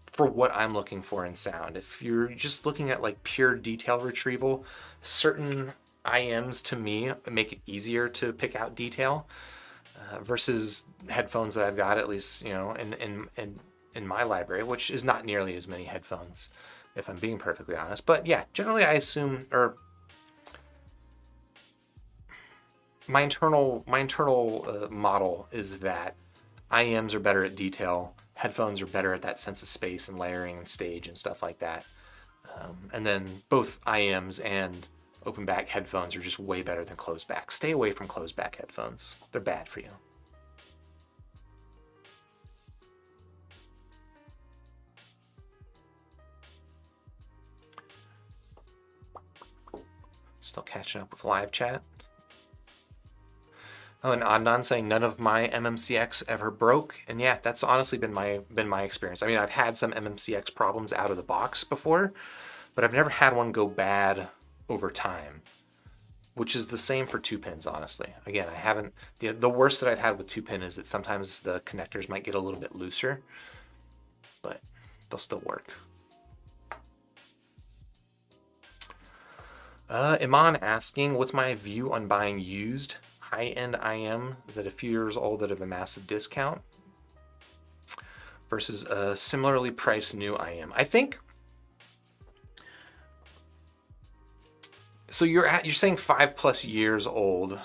for what I'm looking for in sound. If you're just looking at like pure detail retrieval, certain IMs to me make it easier to pick out detail. Versus headphones that I've got, at least, you know, in my library, which is not nearly as many headphones, if I'm being perfectly honest. But yeah, generally I assume, or my internal model is that IMs are better at detail, headphones are better at that sense of space and layering and stage and stuff like that. And then both IMs and open back headphones are just way better than closed back. Stay away from closed back headphones. They're bad for you. Still catching up with live chat. Oh, and Adnan saying none of my MMCX ever broke. And yeah, that's honestly been my experience. I mean, I've had some MMCX problems out of the box before, but I've never had one go bad over time, which is the same for 2-pins, honestly. Again, I haven't, the worst that I've had with 2-pin is that sometimes the connectors might get a little bit looser, but they'll still work. Iman asking, what's my view on buying used high-end IM that a few years old at a massive discount versus a similarly priced new IM? I think, so you're saying 5+ years old,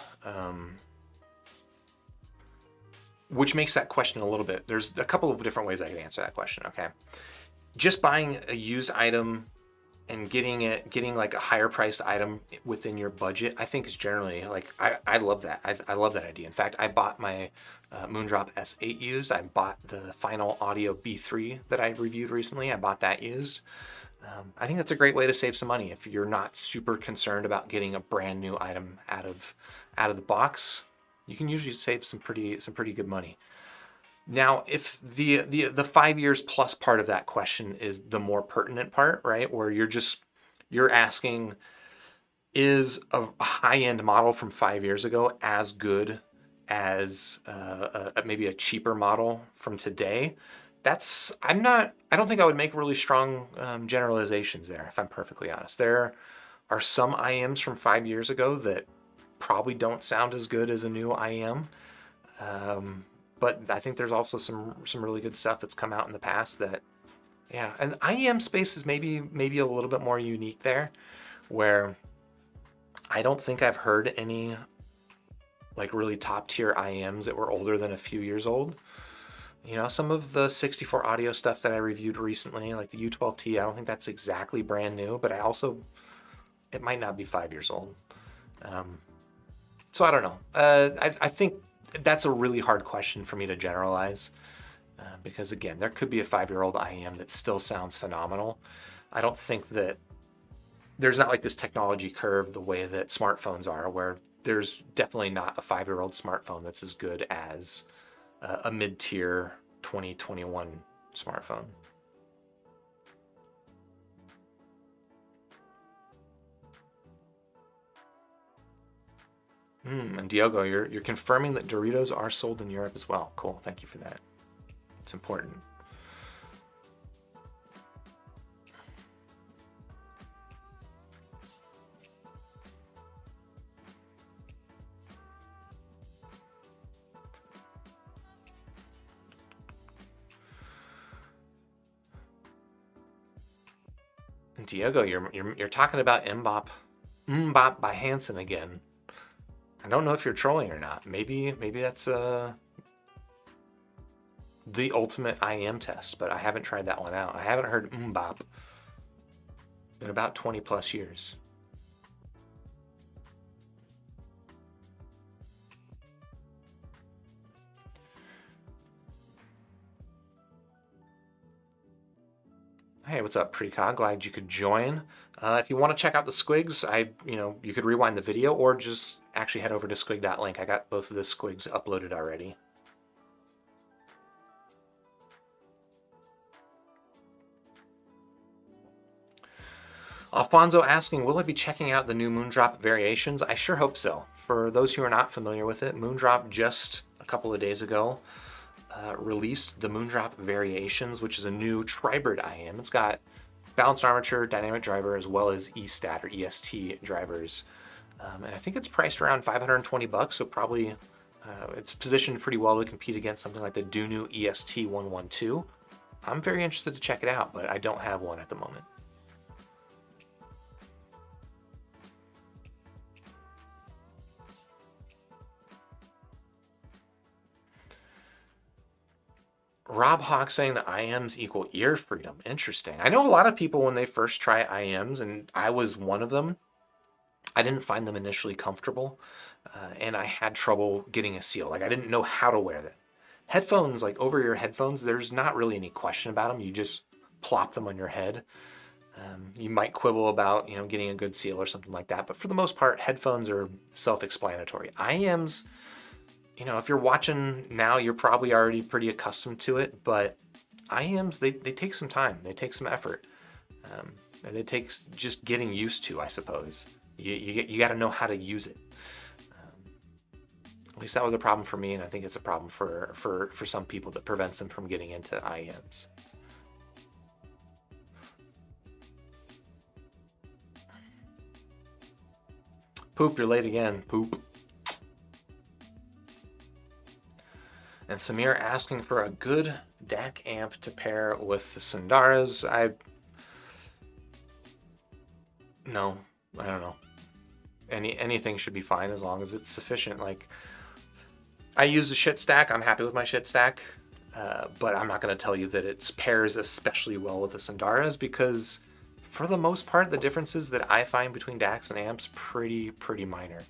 which makes that question a little bit, there's a couple of different ways I can answer that question, okay? Just buying a used item and getting like a higher priced item within your budget, I think is generally, like, I love that. I love that idea. In fact, I bought my Moondrop S8 used. I bought the Final Audio B3 that I reviewed recently. I bought that used. I think that's a great way to save some money if you're not super concerned about getting a brand new item out of the box. You can usually save some pretty good money. Now, if the 5 years plus part of that question is the more pertinent part, right? Where you're asking, is a high-end model from 5 years ago as good as maybe a cheaper model from today? I don't think I would make really strong generalizations there, if I'm perfectly honest. There are some IMs from 5 years ago that probably don't sound as good as a new IM. But I think there's also some really good stuff that's come out in the past that, yeah, and IEM space is maybe a little bit more unique there, where I don't think I've heard any like really top tier IEMs that were older than a few years old. You know, some of the 64 audio stuff that I reviewed recently, like the U12T, I don't think that's exactly brand new, but it might not be 5 years old. So I don't know. I think that's a really hard question for me to generalize because, again, there could be a 5-year-old IM that still sounds phenomenal. I don't think that there's not like this technology curve the way that smartphones are, where there's definitely not a 5-year-old smartphone that's as good as a mid-tier 2021 smartphone. And Diogo, you're confirming that Doritos are sold in Europe as well. Cool, thank you for that. It's important. And Diogo, you're talking about Mbop by Hanson again. I don't know if you're trolling or not. Maybe that's the ultimate IM test, but I haven't tried that one out. I haven't heard Mbop in about 20 plus years. Hey, what's up, Precog? Glad you could join. If you want to check out the squigs, you could rewind the video or just actually head over to squig.link. I got both of the squigs uploaded already. Alfonso asking, will I be checking out the new Moondrop variations? I sure hope so. For those who are not familiar with it, Moondrop just a couple of days ago released the Moondrop variations, which is a new tri-bird IM. It's got balanced armature, dynamic driver, as well as ESTAT or EST drivers. And I think it's priced around 520 bucks, so probably it's positioned pretty well to compete against something like the Dunu EST 112. I'm very interested to check it out, but I don't have one at the moment. Rob Hawk saying that IMs equal ear freedom. Interesting. I know a lot of people when they first try IMs, and I was one of them, I didn't find them initially comfortable, and I had trouble getting a seal. Like, I didn't know how to wear them. Headphones, like over-ear headphones, there's not really any question about them. You just plop them on your head. You might quibble about, getting a good seal or something like that, but for the most part, headphones are self-explanatory. IMs, if you're watching now, you're probably already pretty accustomed to it, but IMs, they take some time. They take some effort. And it takes just getting used to, I suppose. You got to know how to use it. At least that was a problem for me, and I think it's a problem for some people that prevents them from getting into IMs. Poop, you're late again. Poop. And Samir asking for a good DAC amp to pair with the Sundaras. No, I don't know. Anything should be fine as long as it's sufficient. Like, I use the shit stack. I'm happy with my shit stack, but I'm not going to tell you that it pairs especially well with the Sundaras, because for the most part, the differences that I find between DACs and amps pretty minor.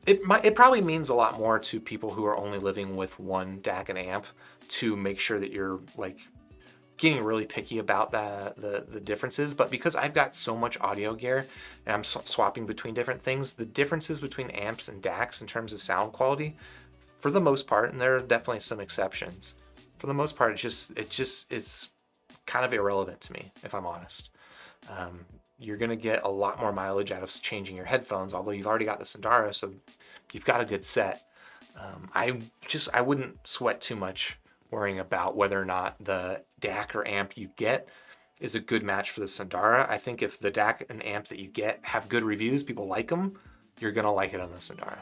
It probably means a lot more to people who are only living with one DAC and amp to make sure that you're like getting really picky about the differences. But because I've got so much audio gear and I'm swapping between different things, the differences between amps and DACs in terms of sound quality, for the most part, and there are definitely some exceptions, for the most part, it's kind of irrelevant to me, if I'm honest. You're going to get a lot more mileage out of changing your headphones, although you've already got the Sundara, so you've got a good set. I wouldn't sweat too much worrying about whether or not the DAC or amp you get is a good match for the Sundara. I think if the DAC and amp that you get have good reviews, people like them, you're going to like it on the Sundara.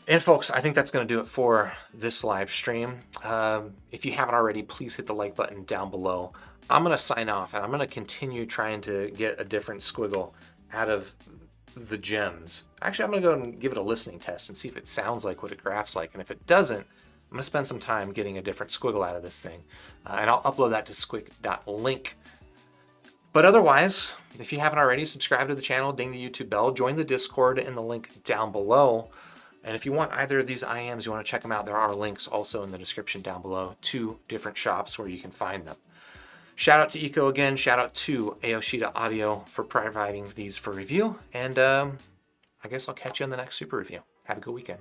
And folks, I think that's going to do it for this live stream. If you haven't already, please hit the like button down below. I'm going to sign off, and I'm going to continue trying to get a different squiggle out of the Gems. Actually, I'm going to go and give it a listening test and see if it sounds like what it graphs like. And if it doesn't, I'm going to spend some time getting a different squiggle out of this thing. And I'll upload that to squig.link. But otherwise, if you haven't already, subscribe to the channel, ding the YouTube bell, join the Discord in the link down below. And if you want either of these IMs, you want to check them out, there are links also in the description down below to different shops where you can find them. Shout out to Ikko again. Shout out to Aoshida Audio for providing these for review. And I guess I'll catch you on the next super review. Have a good weekend.